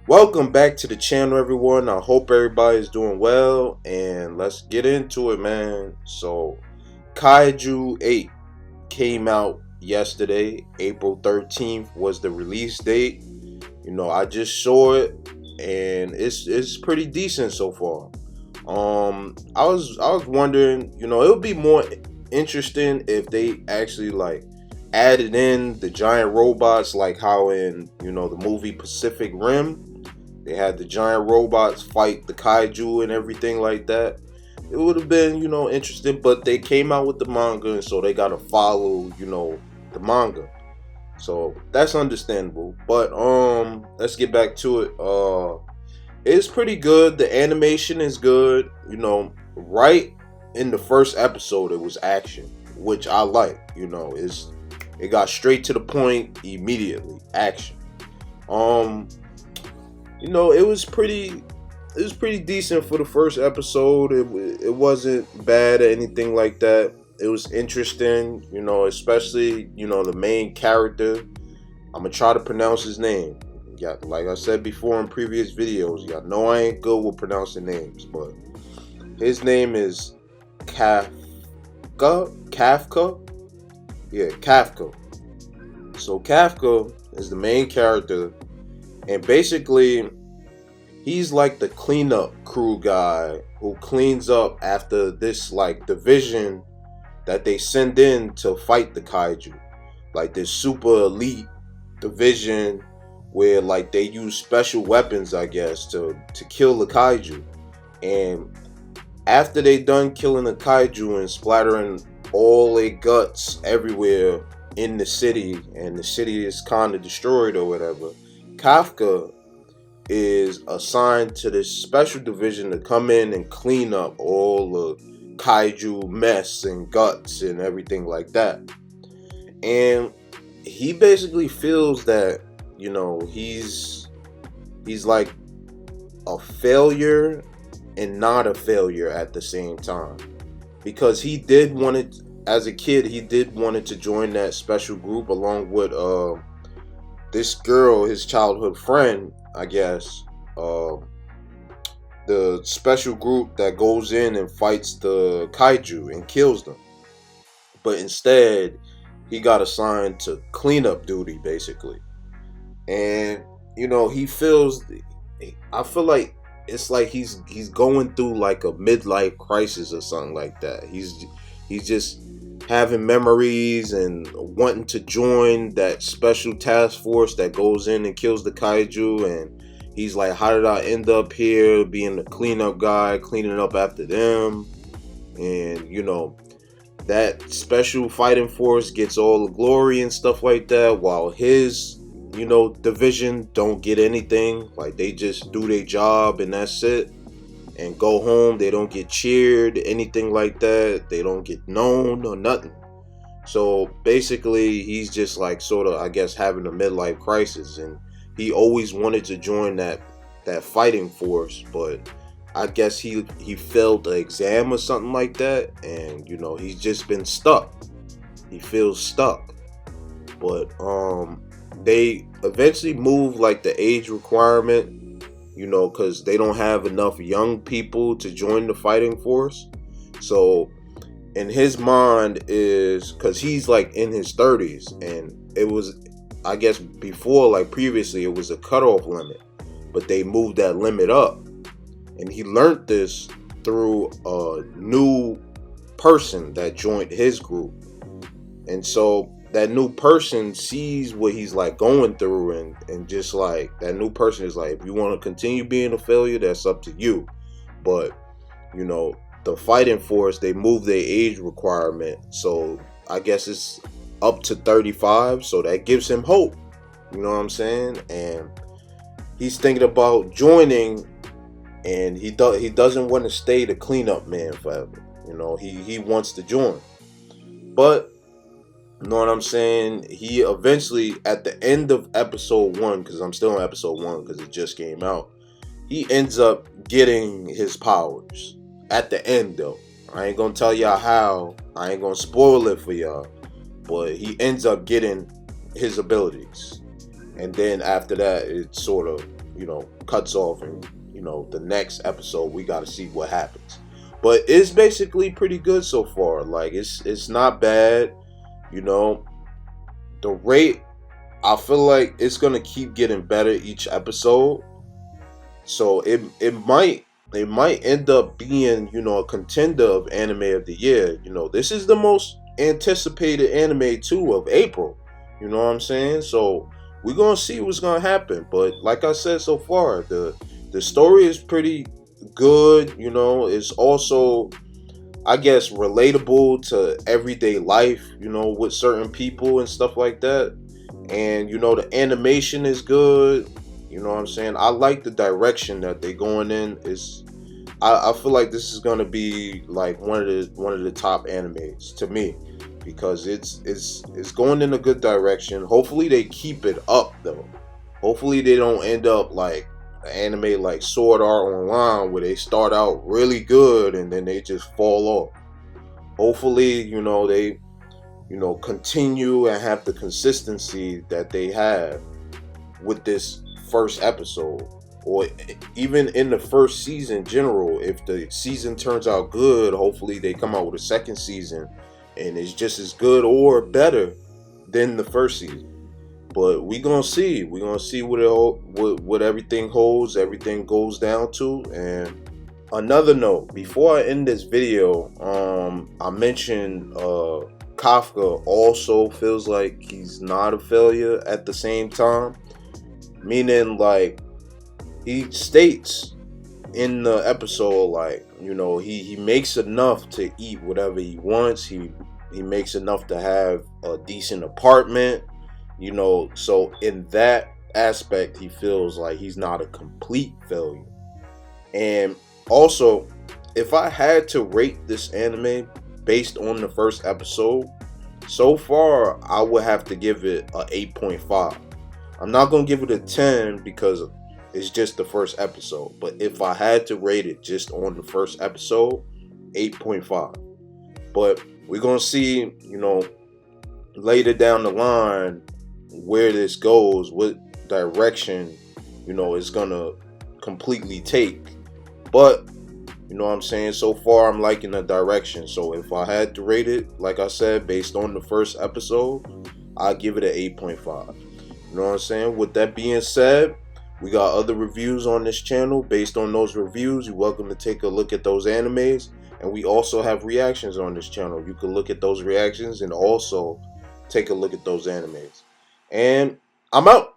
Welcome back to the channel, everyone. I hope everybody is doing well, and let's get into it, man. So, Kaiju 8 came out yesterday. April 13th was the release date. I just saw it, and it's pretty decent so far. I was wondering, it would be more interesting if they actually like added in the giant robots, like how in the movie Pacific Rim they had the giant robots fight the kaiju and everything like that. It would have been, interesting, but they came out with the manga, and so they got to follow, the manga. So that's understandable. But let's get back to it. It's pretty good. The animation is good. Right in the first episode it was action, which I like. It got straight to the point immediately. Action. Um it was pretty decent for the first episode. It wasn't bad or anything like that. It was interesting, especially the main character. I'm gonna try to pronounce his name. Yeah, like I said before in previous videos, y'all know I ain't good with pronouncing names, but his name is Kafka. Kafka. Yeah, Kafka. So Kafka is the main character, and basically he's like the cleanup crew guy who cleans up after this like division that they send in to fight the kaiju. Like this super elite division where like they use special weapons, I guess, to kill the kaiju. And after they done killing the kaiju and splattering all their guts everywhere in the city, and the city is kind of destroyed or whatever, Kafka is assigned to this special division to come in and clean up all the kaiju mess and guts and everything like that. And he basically feels that he's like a failure and not a failure at the same time, because he did want it as a kid. He did wanted to join that special group along with this girl, his childhood friend, I guess. Uh, the special group that goes in and fights the kaiju and kills them. But instead, he got assigned to cleanup duty, basically. And he feels. I feel like it's like he's going through like a midlife crisis or something like that. He's just having memories and wanting to join that special task force that goes in and kills the kaiju. And he's like, how did I end up here being the cleanup guy, cleaning up after them? And that special fighting force gets all the glory and stuff like that, while his division don't get anything. Like they just do their job and that's it, and go home. They don't get cheered, anything like that. They don't get known or nothing. So basically he's just like sort of, I guess, having a midlife crisis, and he always wanted to join that fighting force, but I guess he failed the exam or something like that, and he's just been stuck. He feels stuck. But they eventually move like the age requirement, because they don't have enough young people to join the fighting force. So in his mind is, because he's like in his 30s, and it was, I guess, before, like previously, it was a cutoff limit, but they moved that limit up. And he learned this through a new person that joined his group. And so that new person sees what he's like going through, and just like that new person is like, if you want to continue being a failure, that's up to you. But the fighting force, they move their age requirement, so I guess it's up to 35, so that gives him hope. You know what I'm saying? And he's thinking about joining, and he doesn't want to stay the cleanup man forever. He wants to join. But you know what I'm saying? He eventually, at the end of episode 1, because I'm still on episode 1 because it just came out, he ends up getting his powers. At the end, though. I ain't gonna tell y'all how. I ain't gonna spoil it for y'all. But he ends up getting his abilities. And then after that, it sort of cuts off, and the next episode we got to see what happens. But it's basically pretty good so far. Like it's not bad. You know, the rate, I feel like it's gonna keep getting better each episode. So it might end up being a contender of anime of the year. This is the most anticipated anime too of April. You know what I'm saying? So we're gonna see what's gonna happen. But like I said so far, the story is pretty good. It's also, I guess, relatable to everyday life, with certain people and stuff like that. And the animation is good. You know what I'm saying? I like the direction that they going in. I feel like this is gonna be like one of the top animes to me, because it's going in a good direction. Hopefully they keep it up though. Hopefully they don't end up like an anime like Sword Art Online, where they start out really good and then they just fall off. Hopefully, they continue and have the consistency that they have with this first episode, or even in the first season general. If the season turns out good, hopefully they come out with a second season and it's just as good or better than the first season. But we're gonna see what everything holds, everything goes down to. And another note before I end this video, I mentioned Kafka also feels like he's not a failure at the same time. Meaning, like, he states in the episode, like, he makes enough to eat whatever he wants. He makes enough to have a decent apartment. So in that aspect, he feels like he's not a complete failure. And also, if I had to rate this anime based on the first episode, so far I would have to give it a 8.5. I'm not going to give it a 10 because it's just the first episode. But if I had to rate it just on the first episode, 8.5. But we're going to see, later down the line where this goes, what direction, it's going to completely take. But, what I'm saying, so far I'm liking the direction. So if I had to rate it, like I said, based on the first episode, I'd give it an 8.5. You know what I'm saying? With that being said, we got other reviews on this channel. Based on those reviews, you're welcome to take a look at those animes. And we also have reactions on this channel. You can look at those reactions and also take a look at those animes. And I'm out.